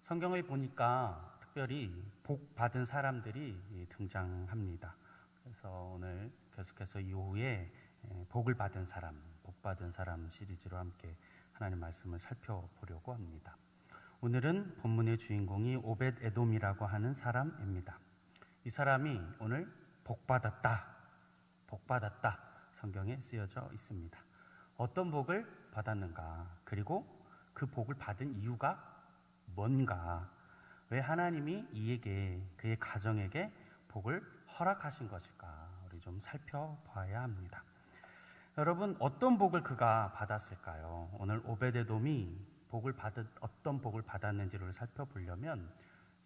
성경을 보니까 특별히 복 받은 사람들이 등장합니다. 그래서 오늘 계속해서 이후에 복을 받은 사람, 복 받은 사람 시리즈로 함께 하나님 말씀을 살펴보려고 합니다. 오늘은 본문의 주인공이 오벳 에돔이라고 하는 사람입니다. 이 사람이 오늘 복 받았다 성경에 쓰여져 있습니다. 어떤 복을 받았는가, 그리고 그 복을 받은 이유가 뭔가, 왜 하나님이 이에게, 그의 가정에게 복을 허락하신 것일까, 우리 좀 살펴봐야 합니다. 여러분, 어떤 복을 그가 받았을까요? 오늘 오벳에돔이 어떤 복을 받았는지를 살펴보려면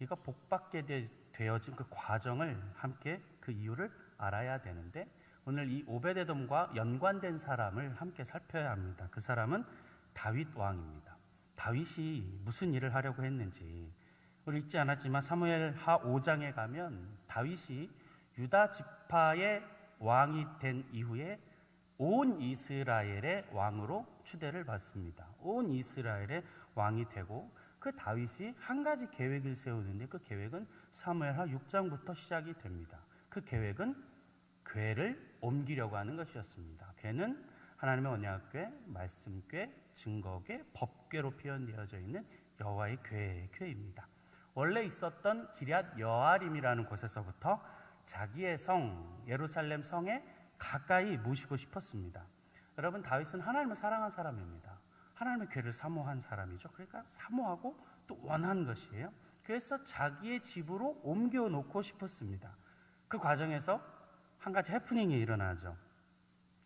이가 복받게 되어진 그 과정을 함께, 그 이유를 알아야 되는데, 오늘 이 오벳에돔과 연관된 사람을 함께 살펴야 합니다. 그 사람은 다윗 왕입니다. 다윗이 무슨 일을 하려고 했는지 우리 읽지 않았지만 사무엘하 5장에 가면 다윗이 유다 지파의 왕이 된 이후에 온 이스라엘의 왕으로 추대를 받습니다. 온 이스라엘의 왕이 되고, 그 다윗이 한 가지 계획을 세우는데, 그 계획은 사무엘하 6장부터 시작이 됩니다. 그 계획은 궤를 옮기려고 하는 것이었습니다. 궤는 하나님의 언약궤, 말씀궤, 증거궤, 법궤로 표현되어져 있는 여호와의 궤입니다. 원래 있었던 기럇 여아림이라는 곳에서부터 자기의 성 예루살렘 성에 가까이 모시고 싶었습니다. 여러분, 다윗은 하나님을 사랑한 사람입니다. 하나님의 궤를 사모한 사람이죠. 그러니까 사모하고 또 원한 것이에요. 그래서 자기의 집으로 옮겨 놓고 싶었습니다. 그 과정에서 한 가지 해프닝이 일어나죠.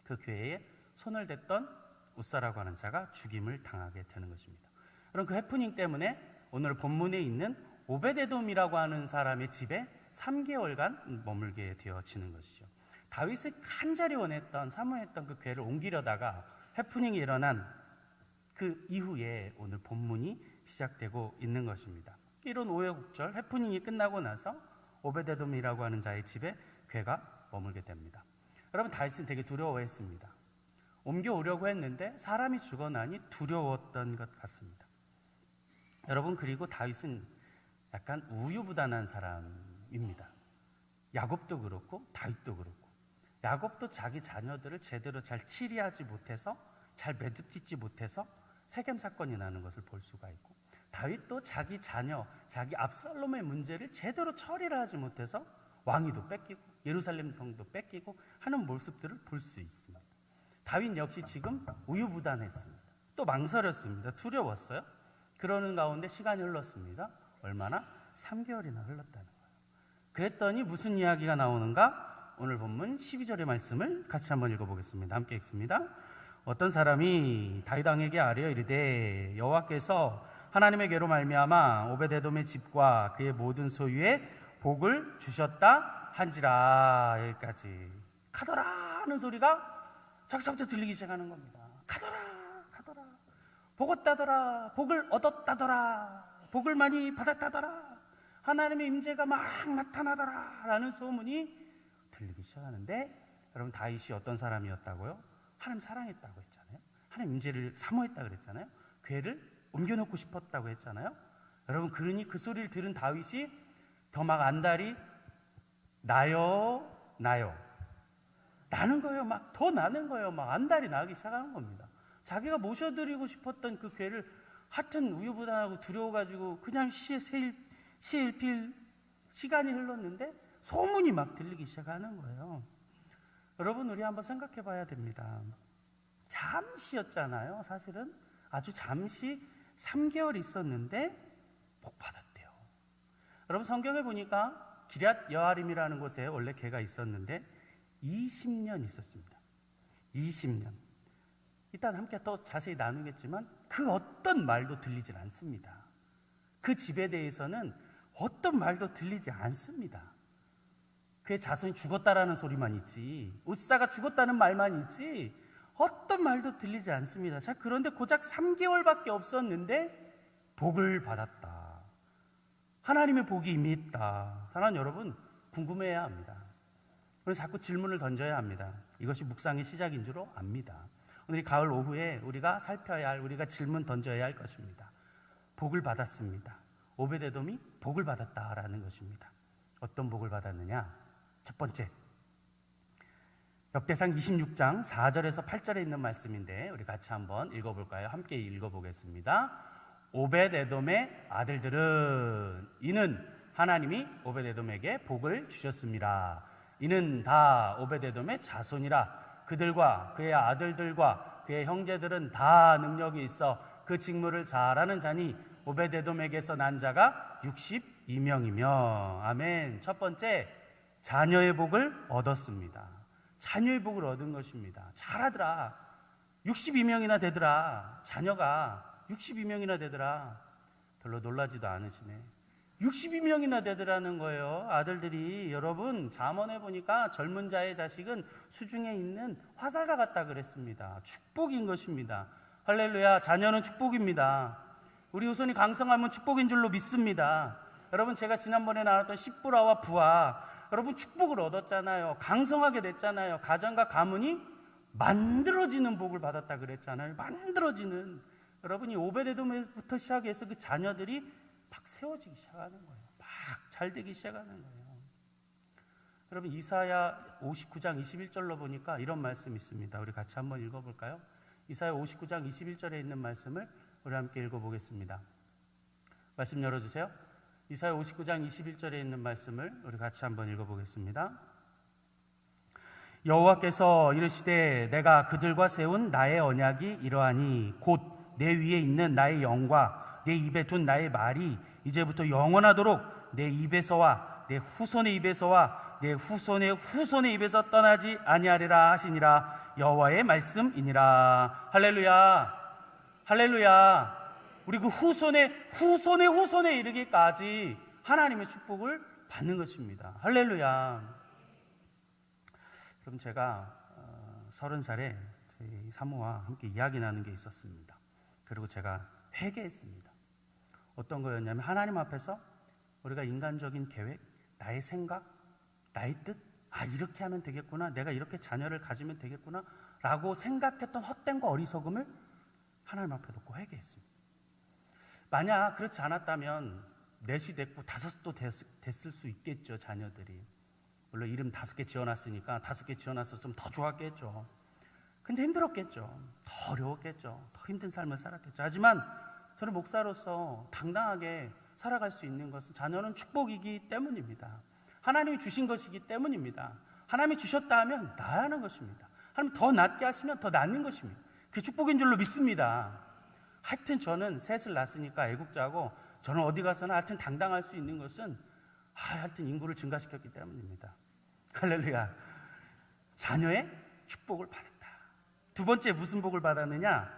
그 궤에 손을 댔던 웃사라고 하는 자가 죽임을 당하게 되는 것입니다. 그럼 그 해프닝 때문에 오늘 본문에 있는 오벳에돔이라고 하는 사람의 집에 3개월간 머물게 되어지는 것이죠. 다윗이 간절히 원했던, 사모했던 그 궤를 옮기려다가 해프닝이 일어난 그 이후에 오늘 본문이 시작되고 있는 것입니다. 이런 우여곡절, 해프닝이 끝나고 나서 오벳에돔이라고 하는 자의 집에 궤가 머물게 됩니다. 여러분, 다윗은 되게 두려워했습니다. 옮겨오려고 했는데 사람이 죽어나니 두려웠던 것 같습니다. 여러분, 그리고 다윗은 약간 우유부단한 사람입니다. 야곱도 그렇고 다윗도 그렇고, 야곱도 자기 자녀들을 제대로 잘 치리하지 못해서, 잘 매듭짓지 못해서 세겜 사건이 나는 것을 볼 수가 있고, 다윗도 자기 자녀, 자기 압살롬의 문제를 제대로 처리를 하지 못해서 왕위도 뺏기고 예루살렘 성도 뺏기고 하는 모습들을 볼 수 있습니다. 다윗 역시 지금 우유부단했습니다. 또 망설였습니다. 두려웠어요. 그러는 가운데 시간이 흘렀습니다. 얼마나? 3개월이나 흘렀다는 거예요. 그랬더니 무슨 이야기가 나오는가? 오늘 본문 12절의 말씀을 같이 한번 읽어보겠습니다. 함께 읽습니다. 어떤 사람이 다윗 왕에게 아뢰어 이르되, 여호와께서 하나님의 궤로 말미암아 오벳에돔의 집과 그의 모든 소유에 복을 주셨다 한지라. 여기까지. 가더라 하는 소리가 저기서부터 들리기 시작하는 겁니다. 가더라, 복 얻다더라, 복을 얻었다더라, 복을 많이 받았다더라, 하나님의 임재가 막 나타나더라 라는 소문이 들리기 시작하는데, 여러분, 다윗이 어떤 사람이었다고요? 하나님 사랑했다고 했잖아요. 하나님 임재를 사모했다 그랬잖아요. 궤를 옮겨놓고 싶었다고 했잖아요. 여러분, 그러니 그 소리를 들은 다윗이 더 막 안달이 나요 나는 거예요. 막 더 나는 거예요. 막 안달이 나기 시작하는 겁니다. 자기가 모셔드리고 싶었던 그 궤를 하여튼 우유부단하고 두려워가지고 그냥 시일필 시간이 흘렀는데 소문이 막 들리기 시작하는 거예요. 여러분, 우리 한번 생각해 봐야 됩니다. 잠시였잖아요. 사실은 아주 잠시 3개월 있었는데 복 받았대요. 여러분, 성경에 보니까 기럇 여아림이라는 곳에 원래 궤가 있었는데 20년 있었습니다. 20년. 일단 함께 또 자세히 나누겠지만 그 어떤 말도 들리질 않습니다. 그 집에 대해서는 어떤 말도 들리지 않습니다. 그의 자손이 죽었다라는 소리만 있지, 웃사가 죽었다는 말만 있지 어떤 말도 들리지 않습니다. 자, 그런데 고작 3개월밖에 없었는데 복을 받았다. 하나님의 복이 임했다. 사랑하는 여러분, 궁금해야 합니다. 우리 자꾸 질문을 던져야 합니다. 이것이 묵상의 시작인 줄 압니다. 오늘 가을 오후에 우리가 살펴야 할, 우리가 질문 던져야 할 것입니다. 복을 받았습니다. 오베데돔이 복을 받았다라는 것입니다. 어떤 복을 받았느냐? 첫 번째, 역대상 26장 4절에서 8절에 있는 말씀인데 우리 같이 한번 읽어볼까요? 함께 읽어보겠습니다. 오벳에돔의 아들들은 이는 하나님이 오벳에돔에게 복을 주셨습니다. 이는 다 오벳에돔의 자손이라. 그들과 그의 아들들과 그의 형제들은 다 능력이 있어 그 직무를 잘하는 자니 오벳에돔에게서 난 자가 62명이며. 아멘. 첫 번째, 자녀의 복을 얻었습니다. 자녀의 복을 얻은 것입니다. 잘하더라. 62명이나 되더라. 자녀가 62명이나 되더라. 별로 놀라지도 않으시네. 62명이나 되더라는 거예요. 아들들이. 여러분, 잠언에 보니까 젊은 자의 자식은 수중에 있는 화살과 같다 그랬습니다. 축복인 것입니다. 할렐루야. 자녀는 축복입니다. 우리 후손이 강성하면 축복인 줄로 믿습니다. 여러분, 제가 지난번에 나눴던 십부라와 부하, 여러분 축복을 얻었잖아요. 강성하게 됐잖아요. 가정과 가문이 만들어지는 복을 받았다 그랬잖아요. 만들어지는. 여러분이 오벳에돔부터 시작해서 그 자녀들이 막 세워지기 시작하는 거예요. 막 잘 되기 시작하는 거예요. 여러분, 이사야 59장 21절로 보니까 이런 말씀이 있습니다. 우리 같이 한번 읽어볼까요? 이사야 59장 21절에 있는 말씀을 우리 함께 읽어보겠습니다. 말씀 열어주세요. 이사야 59장 21절에 있는 말씀을 우리 같이 한번 읽어보겠습니다. 여호와께서 이르시되 내가 그들과 세운 나의 언약이 이러하니 곧 내 위에 있는 나의 영과 내 입에 둔 나의 말이 이제부터 영원하도록 내 입에서와 내 후손의 입에서와 내 후손의 후손의 입에서 떠나지 아니하리라 하시니라. 여호와의 말씀이니라. 할렐루야. 할렐루야. 우리 그 후손에 이르기까지 하나님의 축복을 받는 것입니다. 할렐루야. 그럼 제가 30살에 저희 사모와 함께 이야기 나눈 게 있었습니다. 그리고 제가 회개했습니다. 어떤 거였냐면 하나님 앞에서 우리가 인간적인 계획, 나의 생각, 나의 뜻, 이렇게 하면 되겠구나, 내가 이렇게 자녀를 가지면 되겠구나 라고 생각했던 헛됨과 어리석음을 하나님 앞에 놓고 회개했습니다. 만약 그렇지 않았다면 넷이 됐고 다섯도 됐을 수 있겠죠. 자녀들이 물론 이름 5개 지어놨으니까 5개 지어놨었으면 더 좋았겠죠. 근데 힘들었겠죠. 더 어려웠겠죠. 더 힘든 삶을 살았겠죠. 하지만 저는 목사로서 당당하게 살아갈 수 있는 것은 자녀는 축복이기 때문입니다. 하나님이 주신 것이기 때문입니다. 하나님이 주셨다 하면 나야 하는 것입니다. 하나님 더 낫게 하시면 더 낫는 것입니다. 그게 축복인 줄로 믿습니다. 하여튼 저는 셋을 낳았으니까 애국자고, 저는 어디 가서나 하여튼 당당할 수 있는 것은 하여튼 인구를 증가시켰기 때문입니다. 할렐루야. 자녀의 축복을 받았다. 두 번째 무슨 복을 받았느냐?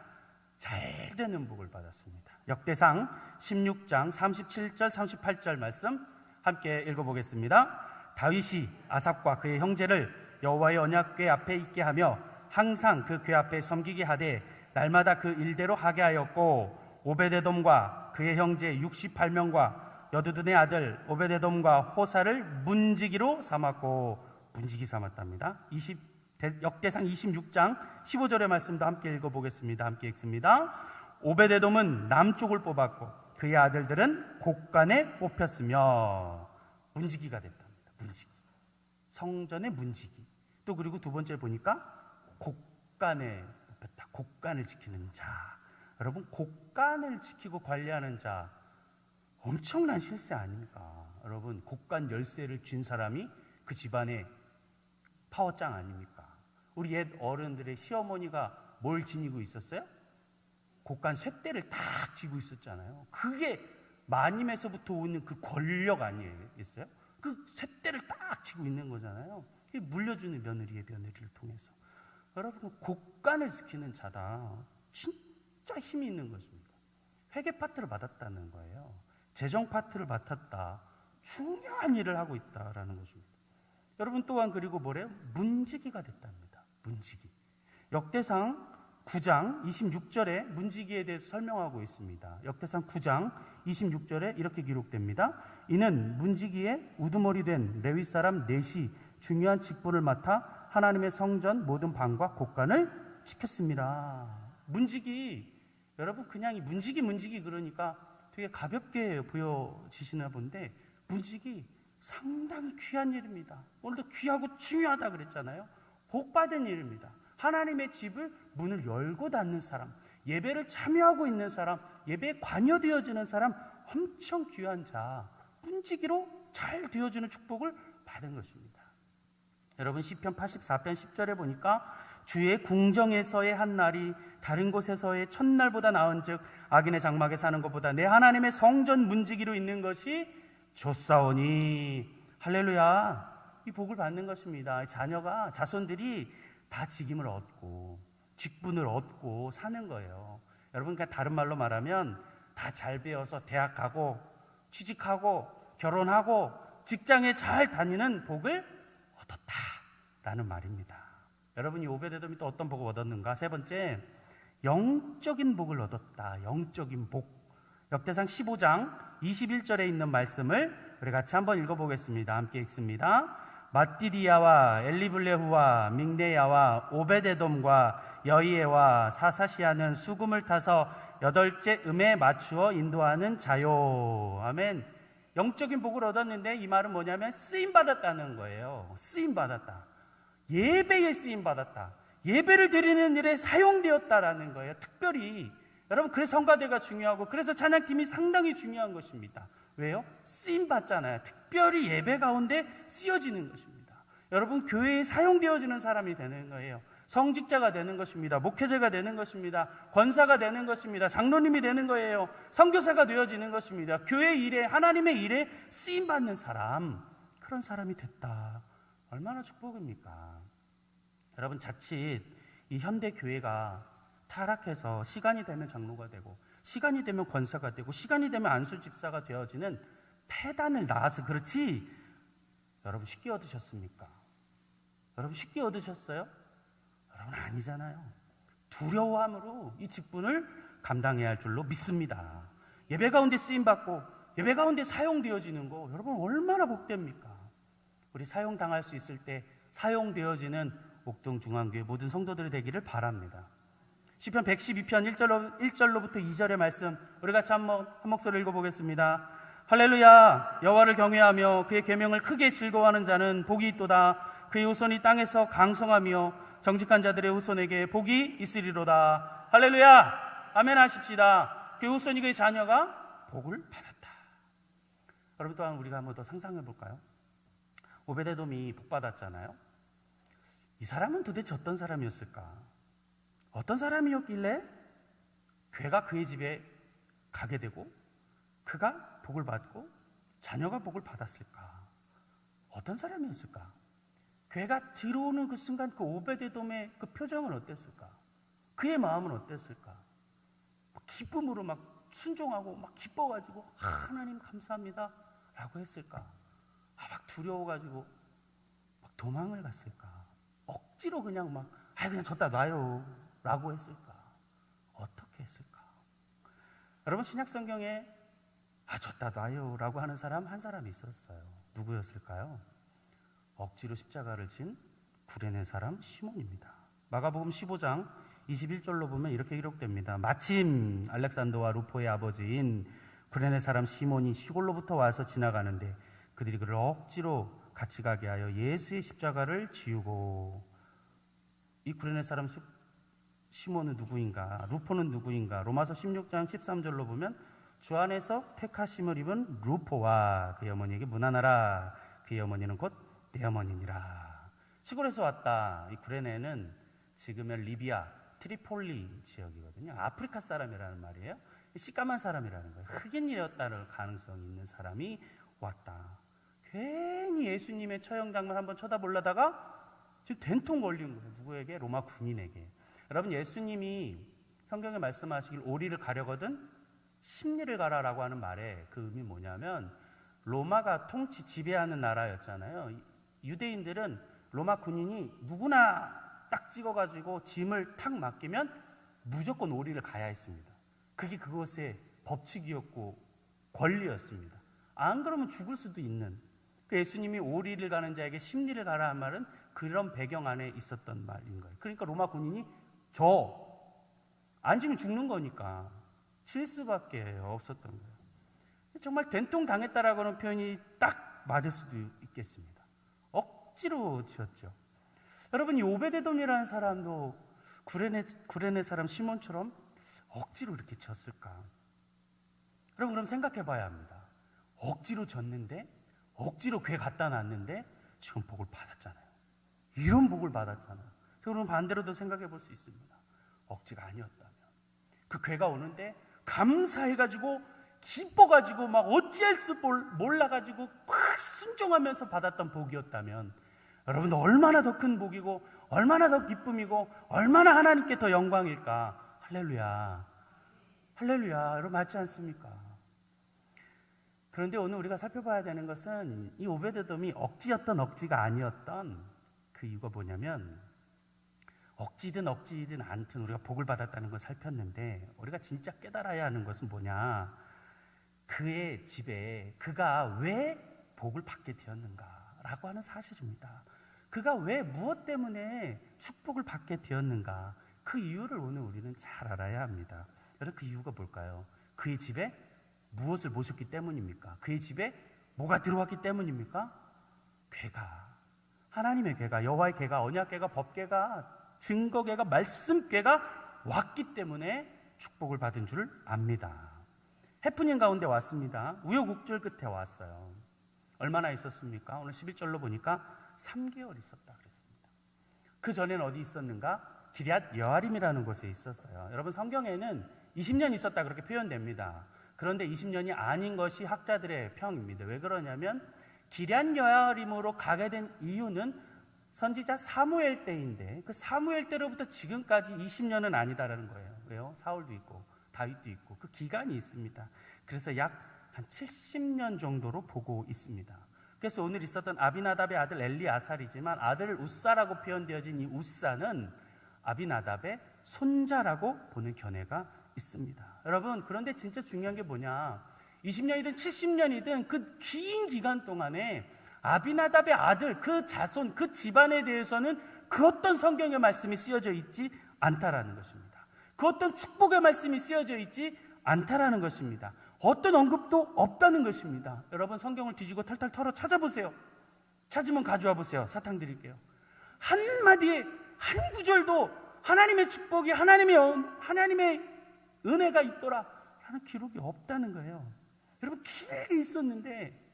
잘 되는 복을 받았습니다. 역대상 16장 37절 38절 말씀 함께 읽어보겠습니다. 다윗이 아삽과 그의 형제를 여호와의 언약궤 앞에 있게 하며 항상 그 궤 앞에 섬기게 하되 날마다 그 일대로 하게 하였고, 오베데돔과 그의 형제 68명과 여두둔의 아들 오베데돔과 호사를 문지기로 삼았고, 문지기 삼았답니다. 역대상 26장 15절의 말씀도 함께 읽어보겠습니다. 함께 읽습니다. 오베데돔은 남쪽을 뽑았고 그의 아들들은 곡간에 뽑혔으며. 문지기가 됐답니다. 문지기, 성전의 문지기. 또 그리고 두 번째 보니까 곡간에 뽑혔다. 곡간을 지키는 자. 여러분, 곡간을 지키고 관리하는 자, 엄청난 실세 아닙니까? 여러분, 곡간 열쇠를 쥔 사람이 그 집안의 파워짱 아닙니까? 우리 옛 어른들의 시어머니가 뭘 지니고 있었어요? 곡간 쇳대를 딱 쥐고 있었잖아요. 그게 마님에서부터 오는 그 권력 아니겠어요? 그 쇳대를 딱 쥐고 있는 거잖아요. 그게 물려주는 며느리의 며느리를 통해서. 여러분, 곡간을 지키는 자다. 진짜 힘이 있는 것입니다. 회계 파트를 받았다는 거예요. 재정 파트를 맡았다. 중요한 일을 하고 있다라는 것입니다. 여러분, 또한 그리고 뭐래요? 문지기가 됐답니다. 문지기. 역대상 9장 26절에 문지기에 대해서 설명하고 있습니다. 역대상 9장 26절에 이렇게 기록됩니다. 이는 문지기의 우두머리 된 레위 사람 넷이 중요한 직분을 맡아 하나님의 성전 모든 방과 곡간을 지켰습니다. 문지기. 여러분, 그냥 이 문지기 그러니까 되게 가볍게 보여지시나 본데 문직이 상당히 귀한 일입니다. 오늘도 귀하고 중요하다 그랬잖아요. 복받은 일입니다. 하나님의 집을 문을 열고 닫는 사람, 예배를 참여하고 있는 사람, 예배에 관여되어지는 사람, 엄청 귀한 자, 문지기로 잘 되어지는 축복을 받은 것입니다. 여러분 시편 84편 10절에 보니까 주의 궁정에서의 한 날이 다른 곳에서의 첫날보다 나은즉 악인의 장막에 사는 것보다 내 하나님의 성전 문지기로 있는 것이 좋사오니. 할렐루야. 이 복을 받는 것입니다. 자녀가, 자손들이 다 직임을 얻고 직분을 얻고 사는 거예요. 여러분, 그러니까 다른 말로 말하면 다 잘 배워서 대학 가고 취직하고 결혼하고 직장에 잘 다니는 복을 얻었다라는 말입니다. 여러분, 이 오베데돔이 또 어떤 복을 얻었는가? 세 번째, 영적인 복을 얻었다. 영적인 복. 역대상 15장 21절에 있는 말씀을 우리 같이 한번 읽어보겠습니다. 함께 읽습니다. 마띠디아와 엘리블레후와 믹네야와 오베데돔과 여이에와 사사시아는 수금을 타서 8째 음에 맞추어 인도하는 자요. 아멘. 영적인 복을 얻었는데 이 말은 뭐냐면 쓰임받았다는 거예요. 쓰임받았다. 예배에 쓰임받았다. 예배를 드리는 일에 사용되었다라는 거예요. 특별히 여러분, 그래서 성가대가 중요하고 그래서 찬양팀이 상당히 중요한 것입니다. 왜요? 쓰임받잖아요. 특별히 예배 가운데 쓰여지는 것입니다. 여러분, 교회에 사용되어지는 사람이 되는 거예요. 성직자가 되는 것입니다. 목회자가 되는 것입니다. 권사가 되는 것입니다. 장로님이 되는 거예요. 선교사가 되어지는 것입니다. 교회 일에, 하나님의 일에 쓰임받는 사람, 그런 사람이 됐다. 얼마나 축복입니까? 여러분, 자칫 이 현대 교회가 타락해서 시간이 되면 장로가 되고 시간이 되면 권사가 되고 시간이 되면 안수 집사가 되어지는 폐단을 낳아서 그렇지, 여러분 쉽게 얻으셨습니까? 여러분 쉽게 얻으셨어요? 여러분 아니잖아요. 두려움으로 이 직분을 감당해야 할 줄로 믿습니다. 예배 가운데 쓰임받고 예배 가운데 사용되어지는 거, 여러분 얼마나 복됩니까? 우리 사용당할 수 있을 때 사용되어지는 옥동중앙교회 모든 성도들이 되기를 바랍니다. 시편 112편 1절로부터 2절의 말씀 우리 같이 한 목소리 읽어보겠습니다. 할렐루야. 여호와를 경외하며 그의 계명을 크게 즐거워하는 자는 복이 있도다. 그의 후손이 땅에서 강성하며 정직한 자들의 후손에게 복이 있으리로다. 할렐루야. 아멘 하십시다. 그의 후손이, 그의 자녀가 복을 받았다. 여러분, 또한 우리가 한번 더 상상해 볼까요? 오베데돔이 복 받았잖아요. 이 사람은 도대체 어떤 사람이었을까? 어떤 사람이었길래 괴가 그의 집에 가게 되고 그가 복을 받고 자녀가 복을 받았을까? 어떤 사람이었을까? 괴가 들어오는 그 순간 그 오베데돔의 그 표정은 어땠을까? 그의 마음은 어땠을까? 기쁨으로 막 순종하고 막 기뻐가지고 하나님 감사합니다 라고 했을까? 막 두려워가지고 막 도망을 갔을까? 억지로 그냥 막 그냥 졌다 놔요 라고 했을까? 어떻게 했을까? 여러분, 신약성경에 졌다 놔요 라고 하는 사람 한 사람이 있었어요. 누구였을까요? 억지로 십자가를 진 구레네 사람 시몬입니다. 마가복음 15장 21절로 보면 이렇게 기록됩니다. 마침 알렉산더와 루포의 아버지인 구레네 사람 시몬이 시골로부터 와서 지나가는데 그들이 그를 억지로 같이 가게 하여 예수의 십자가를 지우고. 이 구레네 사람 시몬은 누구인가? 루포는 누구인가? 로마서 16장 13절로 보면 주 안에서 택하심을 입은 루포와 그의 어머니에게 문안하라. 그의 어머니는 곧 내 어머니니라. 시골에서 왔다. 이 구레네는 지금의 리비아 트리폴리 지역이거든요. 아프리카 사람이라는 말이에요. 시까만 사람이라는 거예요. 흑인이었다는 가능성이 있는 사람이 왔다. 괜히 예수님의 처형 장면 한번 쳐다보려다가 지금 된통 걸린 거예요. 누구에게? 로마 군인에게. 여러분, 예수님이 성경에 말씀하시길 오리를 가려거든 십리를 가라라고 하는 말에 그 의미 뭐냐면, 로마가 지배하는 나라였잖아요. 유대인들은 로마 군인이 누구나 딱 찍어가지고 짐을 탁 맡기면 무조건 오리를 가야 했습니다. 그게 그것의 법칙이었고 권리였습니다. 안 그러면 죽을 수도 있는. 그 예수님이 오리를 가는 자에게 십리를 가라 한 말은 그런 배경 안에 있었던 말인 거예요. 그러니까 로마 군인이 앉으면 죽는 거니까 칠 수밖에 없었던 거예요. 정말 된통당했다라고 하는 표현이 딱 맞을 수도 있겠습니다. 억지로 지었죠. 여러분, 이 오베데돔이라는 사람도 구레네 사람 시몬처럼 억지로 이렇게 지었을까? 여러분, 그럼 생각해 봐야 합니다. 억지로 졌는데, 억지로 괴 갖다 놨는데 지금 복을 받았잖아요. 이런 복을 받았잖아요. 그럼 반대로도 생각해 볼 수 있습니다. 억지가 아니었다면, 그 괴가 오는데 감사해가지고 기뻐가지고 막 어찌할 수 몰라가지고 꽉 순종하면서 받았던 복이었다면, 여러분, 얼마나 더 큰 복이고 얼마나 더 기쁨이고 얼마나 하나님께 더 영광일까? 할렐루야, 할렐루야. 여러분, 맞지 않습니까? 그런데 오늘 우리가 살펴봐야 되는 것은 이 오베데돔이 억지였던 억지가 아니었던 그 이유가 뭐냐면, 억지든 않든 우리가 복을 받았다는 걸 살폈는데, 우리가 진짜 깨달아야 하는 것은 뭐냐? 그의 집에 그가 왜 복을 받게 되었는가라고 하는 사실입니다. 그가 왜 무엇 때문에 축복을 받게 되었는가, 그 이유를 오늘 우리는 잘 알아야 합니다. 여러분, 그 이유가 뭘까요? 그의 집에 무엇을 모셨기 때문입니까? 그의 집에 뭐가 들어왔기 때문입니까? 괴가, 하나님의 괴가, 여호와의 괴가, 언약 괴가, 법 괴가, 증거 괴가, 말씀 괴가 왔기 때문에 축복을 받은 줄 압니다. 해프닝 가운데 왔습니다. 우여곡절 끝에 왔어요. 얼마나 있었습니까? 오늘 11절로 보니까 3개월 있었다 그랬습니다. 그 전에는 어디 있었는가? 기럇 여아림이라는 곳에 있었어요. 여러분, 성경에는 20년 있었다 그렇게 표현됩니다. 그런데 20년이 아닌 것이 학자들의 평입니다. 왜 그러냐면, 기럇 여아림으로 가게 된 이유는 선지자 사무엘 때인데, 그 사무엘 때로부터 지금까지 20년은 아니다라는 거예요. 왜요? 사울도 있고 다윗도 있고 그 기간이 있습니다. 그래서 약 한 70년 정도로 보고 있습니다. 그래서 오늘 있었던 아비나답의 아들 엘리아살이지만, 아들 우사라고 표현되어진 이 우사는 아비나답의 손자라고 보는 견해가 있습니다. 여러분, 그런데 진짜 중요한 게 뭐냐? 20년이든 70년이든 그 긴 기간 동안에 아비나답의 아들, 그 자손, 그 집안에 대해서는 그 어떤 성경의 말씀이 쓰여져 있지 않다라는 것입니다. 그 어떤 축복의 말씀이 쓰여져 있지 않다라는 것입니다. 어떤 언급도 없다는 것입니다. 여러분, 성경을 뒤지고 탈탈 털어 찾아보세요. 찾으면 가져와 보세요. 사탕 드릴게요. 한마디에 한 구절도 하나님의 축복이, 하나님의 은혜가 있더라 라는 기록이 없다는 거예요. 여러분, 길게 있었는데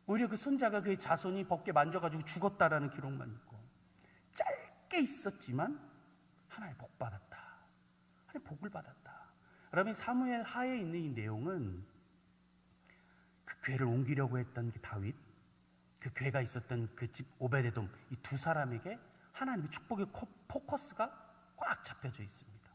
오히려 그 손자가, 그의 자손이 벗게 만져가지고 죽었다라는 기록만 있고, 짧게 있었지만 하나님 복 받았다, 하나님 복을 받았다. 여러분, 사무엘 하에 있는 이 내용은 그 괴를 옮기려고 했던 그 다윗, 그 괴가 있었던 그 집 오베데돔, 이 두 사람에게 하나님의 축복의 포커스가 꽉 잡혀져 있습니다.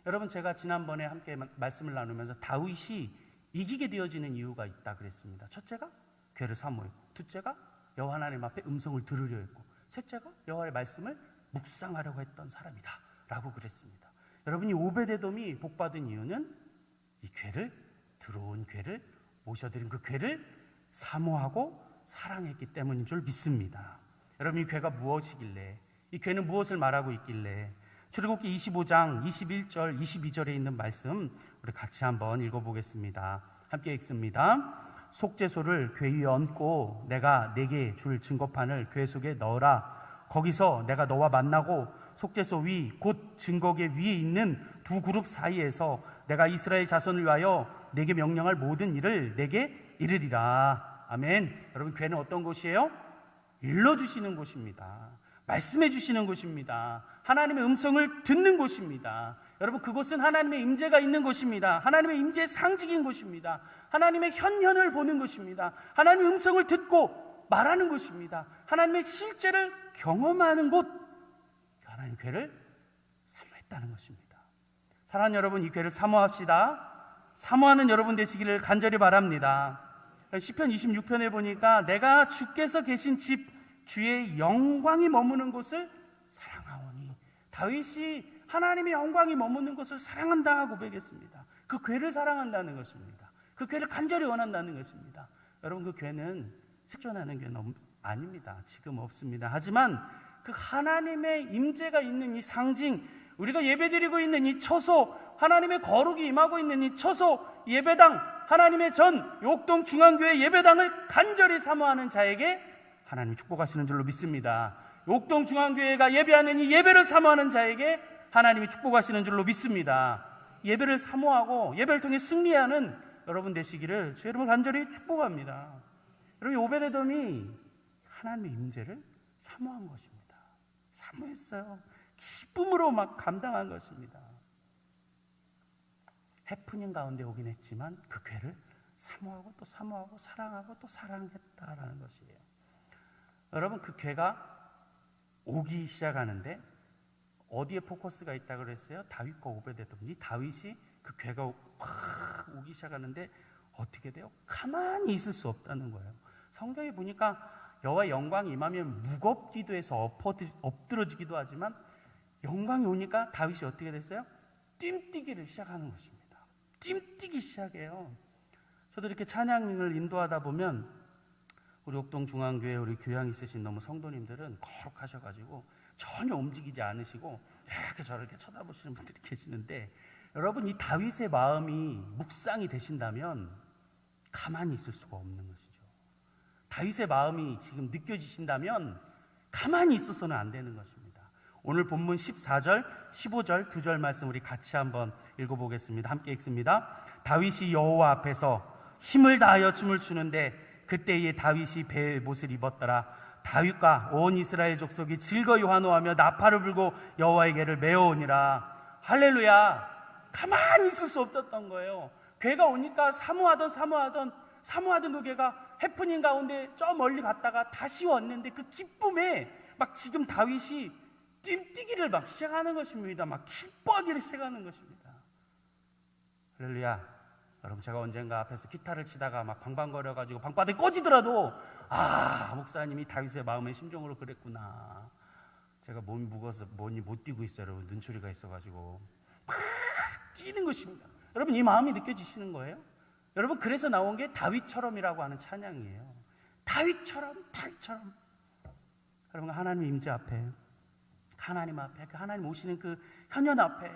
여러분, 제가 지난번에 함께 말씀을 나누면서 다윗이 이기게 되어지는 이유가 있다 그랬습니다. 첫째가 괴를 사모했고, 둘째가 여호와 하나님 앞에 음성을 들으려 했고, 셋째가 여호와의 말씀을 묵상하려고 했던 사람이다 라고 그랬습니다. 여러분, 이 오베데돔이 복받은 이유는 이 괴를, 들어온 괴를, 모셔드린 그 괴를 사모하고 사랑했기 때문인 줄 믿습니다. 여러분, 이 괴가 무엇이길래, 이 괴는 무엇을 말하고 있길래? 출애굽기 25장 21절 22절에 있는 말씀 우리 같이 한번 읽어보겠습니다. 함께 읽습니다. 속죄소를 괴 위에 얹고 내가 네게 줄 증거판을 괴 속에 넣어라. 거기서 내가 너와 만나고 속죄소 위 곧 증거궤 위에 있는 두 그룹 사이에서 내가 이스라엘 자손을 위하여 네게 명령할 모든 일을 네게 이르리라. 아멘. 여러분, 괴는 어떤 곳이에요? 일러주시는 곳입니다. 말씀해 주시는 곳입니다. 하나님의 음성을 듣는 곳입니다. 여러분, 그곳은 하나님의 임재가 있는 곳입니다. 하나님의 임재의 상징인 곳입니다. 하나님의 현현을 보는 곳입니다. 하나님의 음성을 듣고 말하는 곳입니다. 하나님의 실제를 경험하는 곳, 하나님 괴를 사모했다는 것입니다. 사랑하는 여러분, 이 괴를 사모합시다. 사모하는 여러분 되시기를 간절히 바랍니다. 시편 26편에 보니까 내가 주께서 계신 집 주의 영광이 머무는 곳을 사랑하오니, 다윗이 하나님의 영광이 머무는 곳을 사랑한다 고백했습니다. 그 괴를 사랑한다는 것입니다. 그 괴를 간절히 원한다는 것입니다. 여러분, 그 괴는 식존하는 괴는 아닙니다. 지금 없습니다. 하지만 그 하나님의 임재가 있는 이 상징, 우리가 예배드리고 있는 이 처소, 하나님의 거룩이 임하고 있는 이 처소, 예배당, 하나님의 전 욕동 중앙교회 예배당을 간절히 사모하는 자에게 하나님이 축복하시는 줄로 믿습니다. 욕동 중앙교회가 예배하는 이 예배를 사모하는 자에게 하나님이 축복하시는 줄로 믿습니다. 예배를 사모하고 예배를 통해 승리하는 여러분 되시기를 주 여러분 간절히 축복합니다. 여러분, 오베데돔이 하나님의 임재를 사모한 것입니다. 사모했어요. 기쁨으로 막 감당한 것입니다. 해프닝 가운데 오긴 했지만 그 괴를 사모하고 또 사모하고 사랑하고 또 사랑했다라는 것이에요. 여러분, 그 괴가 오기 시작하는데 어디에 포커스가 있다고 그랬어요? 다윗과 오베데돔. 이 다윗이 그 괴가 확 오기 시작하는데 어떻게 돼요? 가만히 있을 수 없다는 거예요. 성경에 보니까 여호와의 영광이 임하면 무겁기도 해서 엎드러지기도 하지만 영광이 오니까 다윗이 어떻게 됐어요? 뜀뛰기를 시작하는 것입니다. 뜀뛰기 시작해요. 저도 이렇게 찬양을 인도하다 보면 우리 옥동중앙교회 우리 교양 있으신 너무 성도님들은 거룩하셔가지고 전혀 움직이지 않으시고 이렇게 저렇게 쳐다보시는 분들이 계시는데, 여러분, 이 다윗의 마음이 묵상이 되신다면 가만히 있을 수가 없는 것이죠. 다윗의 마음이 지금 느껴지신다면 가만히 있어서는 안 되는 것입니다. 오늘 본문 14절, 15절 두 절 말씀 우리 같이 한번 읽어보겠습니다. 함께 읽습니다. 다윗이 여호와 앞에서 힘을 다하여 춤을 추는데 그때에 다윗이 배의 못을 입었더라. 다윗과 온 이스라엘 족속이 즐거이 환호하며 나팔을 불고 여호와의 궤를 메어오니라. 할렐루야. 가만히 있을 수 없었던 거예요. 괴가 오니까 사모하던 그 괴가 해프닝 가운데 저 멀리 갔다가 다시 왔는데 그 기쁨에 막 지금 다윗이 뜀뛰기를 막 시작하는 것입니다. 막 기뻐하기를 시작하는 것입니다. 할렐루야. 여러분, 제가 언젠가 앞에서 기타를 치다가 막 방방거려가지고 방바닥에 꽂이더라도 목사님이 다윗의 마음의 심정으로 그랬구나. 제가 몸이 무거워서 몸이 못 뛰고 있어요. 여러분, 눈초리가 있어가지고 막 뛰는 것입니다. 여러분, 이 마음이 느껴지시는 거예요? 여러분, 그래서 나온 게 다윗처럼이라고 하는 찬양이에요. 다윗처럼. 여러분, 하나님 임재 앞에, 하나님 앞에, 그 하나님 오시는 그 현현 앞에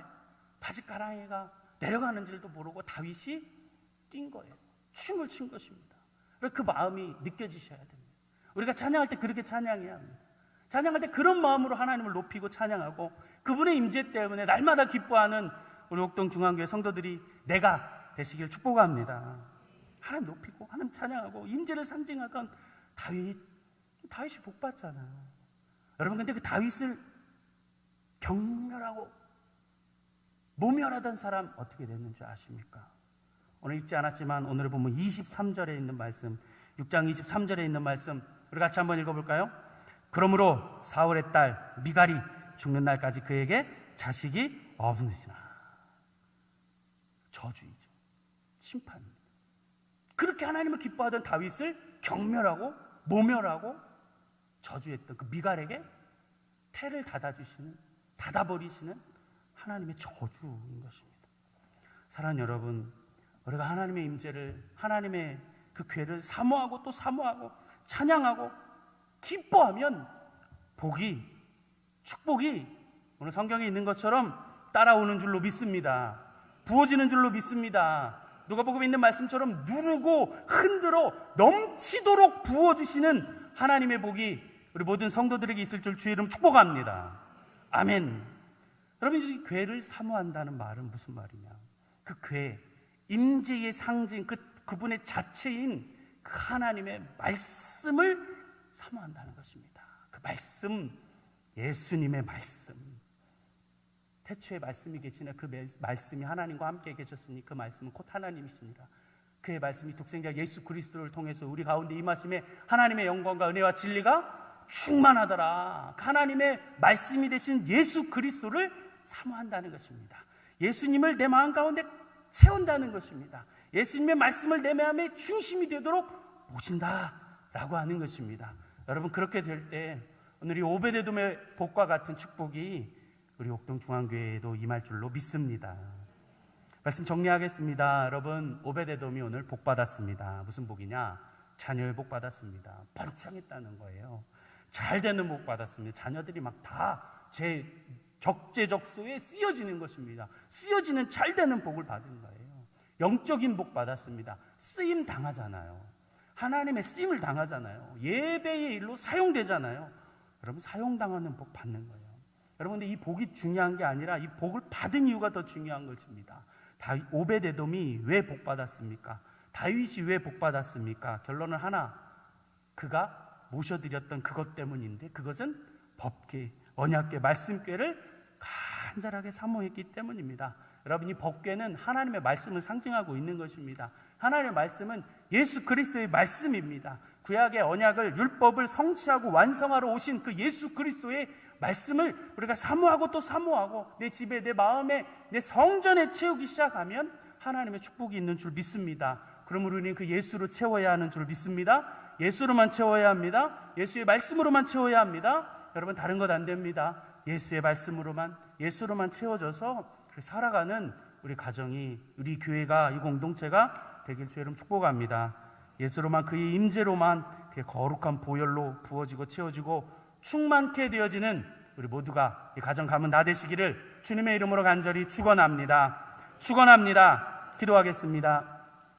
바짓가랑이가 내려가는 줄도 모르고 다윗이 뛴 거예요. 춤을 춘 것입니다. 그 마음이 느껴지셔야 됩니다. 우리가 찬양할 때 그렇게 찬양해야 합니다. 찬양할 때 그런 마음으로 하나님을 높이고 찬양하고 그분의 임재 때문에 날마다 기뻐하는 우리 옥동중앙교회 성도들이 내가 되시길 축복합니다. 하나님 높이고 하나님 찬양하고 임재를 상징하던 다윗이 복 받잖아요. 여러분, 근데 그 다윗을 경멸하고 모멸하던 사람 어떻게 됐는지 아십니까? 오늘 읽지 않았지만 오늘 보면 23절에 있는 말씀, 6장 23절에 있는 말씀 우리 같이 한번 읽어볼까요? 그러므로 사울의 딸 미갈이 죽는 날까지 그에게 자식이 없으시나. 저주이죠. 심판입니다. 그렇게 하나님을 기뻐하던 다윗을 경멸하고 모멸하고 저주했던 그 미갈에게 태를 닫아버리시는 하나님의 저주인 것입니다. 사랑하는 여러분, 우리가 하나님의 임재를, 하나님의 그 궤를 사모하고 또 사모하고 찬양하고 기뻐하면 축복이 오늘 성경에 있는 것처럼 따라오는 줄로 믿습니다. 부어지는 줄로 믿습니다. 누가복음에 있는 말씀처럼 누르고 흔들어 넘치도록 부어주시는 하나님의 복이 우리 모든 성도들에게 있을 줄 주의 이름 축복합니다. 아멘. 여러분, 이 궤를 사모한다는 말은 무슨 말이냐? 그 궤, 임재의 상징, 그분의 자체인 그 하나님의 말씀을 사모한다는 것입니다. 그 말씀, 예수님의 말씀. 태초에 말씀이 계시나 그 말씀이 하나님과 함께 계셨으니 그 말씀은 곧 하나님이시니라. 그의 말씀이 독생자 예수 그리스도를 통해서 우리 가운데 임하심에 하나님의 영광과 은혜와 진리가 충만하더라. 하나님의 말씀이 되신 예수 그리스도를 사모한다는 것입니다. 예수님을 내 마음 가운데 채운다는 것입니다. 예수님의 말씀을 내 마음의 중심이 되도록 모신다라고 하는 것입니다. 여러분, 그렇게 될 때 오늘 이 오베데돔의 복과 같은 축복이 우리 옥동중앙교회에도 임할 줄로 믿습니다. 말씀 정리하겠습니다. 여러분, 오베데돔이 오늘 복 받았습니다. 무슨 복이냐? 자녀의 복 받았습니다. 번창했다는 거예요. 잘 되는 복 받았습니다. 자녀들이 막 다 적재적소에 쓰여지는 것입니다. 쓰여지는 잘 되는 복을 받은 거예요. 영적인 복 받았습니다. 쓰임 당하잖아요. 하나님의 쓰임을 당하잖아요. 예배의 일로 사용되잖아요. 여러분, 사용당하는 복 받는 거예요. 여러분, 근데 이 복이 중요한 게 아니라 이 복을 받은 이유가 더 중요한 것입니다. 오베데돔이 왜 복 받았습니까? 다윗이 왜 복 받았습니까? 결론은 하나, 그가 모셔드렸던 그것 때문인데, 그것은 법궤, 언약궤, 말씀궤를 간절하게 사모했기 때문입니다. 여러분, 이 법궤는 하나님의 말씀을 상징하고 있는 것입니다. 하나님의 말씀은 예수 그리스도의 말씀입니다. 구약의 언약을, 율법을 성취하고 완성하러 오신 그 예수 그리스도의 말씀을 우리가 사모하고 또 사모하고 내 집에, 내 마음에, 내 성전에 채우기 시작하면 하나님의 축복이 있는 줄 믿습니다. 그러므로 우리는 그 예수로 채워야 하는 줄 믿습니다. 예수로만 채워야 합니다. 예수의 말씀으로만 채워야 합니다. 여러분, 다른 것 안 됩니다. 예수의 말씀으로만, 예수로만 채워져서 살아가는 우리 가정이, 우리 교회가, 이 공동체가 되길 주 여러분 축복합니다. 예수로만, 그의 임재로만, 그의 거룩한 보혈로 부어지고 채워지고 충만케 되어지는 우리 모두가, 이 가정 가문 다 되시기를 주님의 이름으로 간절히 축원합니다. 축원합니다. 기도하겠습니다.